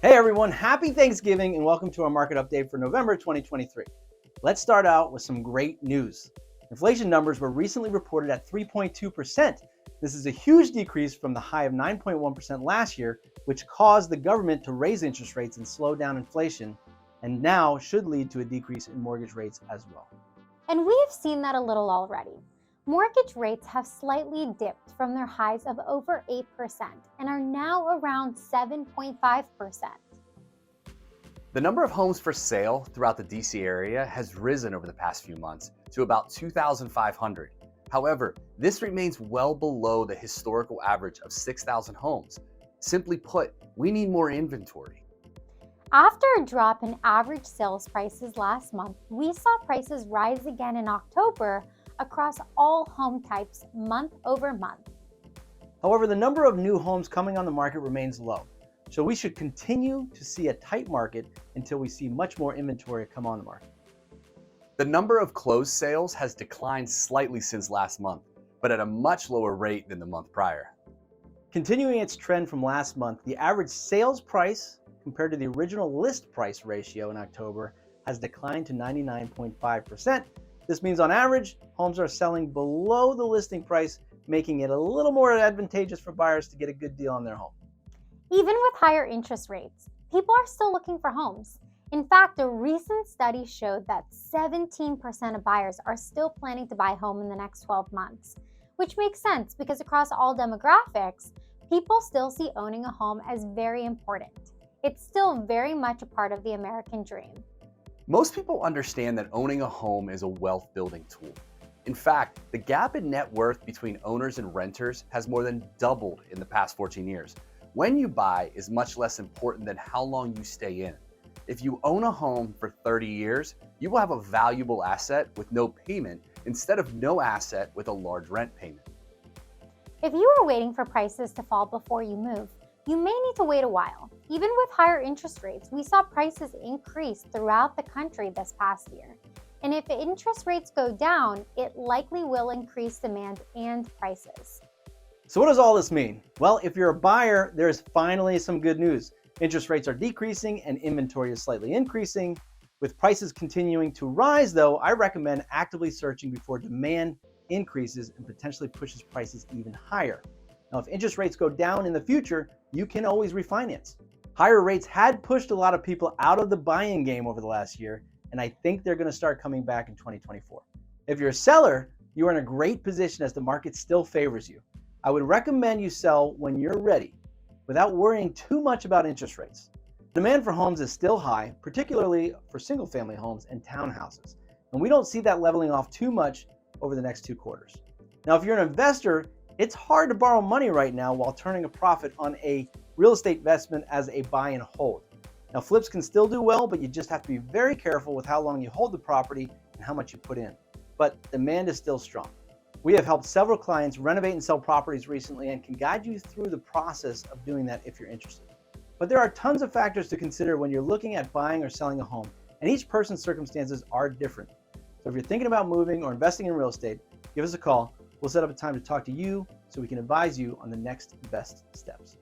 Hey everyone, happy Thanksgiving and welcome to our market update for November 2023. Let's start out with some great news. Inflation numbers were recently reported at 3.2%. This is a huge decrease from the high of 9.1% last year, which caused the government to raise interest rates and slow down inflation, and now should lead to a decrease in mortgage rates as well. And we have seen that a little already. Mortgage rates have slightly dipped from their highs of over 8% and are now around 7.5%. The number of homes for sale throughout the DC area has risen over the past few months to about 2,500. However, this remains well below the historical average of 6,000 homes. Simply put, we need more inventory. After a drop in average sales prices last month, we saw prices rise again in October across all home types month over month. However, the number of new homes coming on the market remains low, so we should continue to see a tight market until we see much more inventory come on the market. The number of closed sales has declined slightly since last month, but at a much lower rate than the month prior. Continuing its trend from last month, the average sales price compared to the original list price ratio in October has declined to 99.5%. This means on average, homes are selling below the listing price, making it a little more advantageous for buyers to get a good deal on their home. Even with higher interest rates, people are still looking for homes. In fact, a recent study showed that 17% of buyers are still planning to buy a home in the next 12 months, which makes sense because across all demographics, people still see owning a home as very important. It's still very much a part of the American dream. Most people understand that owning a home is a wealth building tool. In fact, the gap in net worth between owners and renters has more than doubled in the past 14 years. When you buy is much less important than how long you stay in. If you own a home for 30 years, you will have a valuable asset with no payment instead of no asset with a large rent payment. If you are waiting for prices to fall before you move, you may need to wait a while. Even with higher interest rates, we saw prices increase throughout the country this past year. And if interest rates go down, it likely will increase demand and prices. So what does all this mean? Well, if you're a buyer, there's finally some good news. Interest rates are decreasing and inventory is slightly increasing. With prices continuing to rise though, I recommend actively searching before demand increases and potentially pushes prices even higher. Now, if interest rates go down in the future, you can always refinance. Higher rates had pushed a lot of people out of the buying game over the last year, and I think they're going to start coming back in 2024. If you're a seller, you are in a great position as the market still favors you. I would recommend you sell when you're ready, without worrying too much about interest rates. Demand for homes is still high, particularly for single-family homes and townhouses, and we don't see that leveling off too much over the next 2 quarters. Now, if you're an investor, it's hard to borrow money right now while turning a profit on a real estate investment as a buy and hold. Now, flips can still do well, but you just have to be very careful with how long you hold the property and how much you put in. But demand is still strong. We have helped several clients renovate and sell properties recently and can guide you through the process of doing that if you're interested. But there are tons of factors to consider when you're looking at buying or selling a home, and each person's circumstances are different. So if you're thinking about moving or investing in real estate, give us a call. We'll set up a time to talk to you so we can advise you on the next best steps.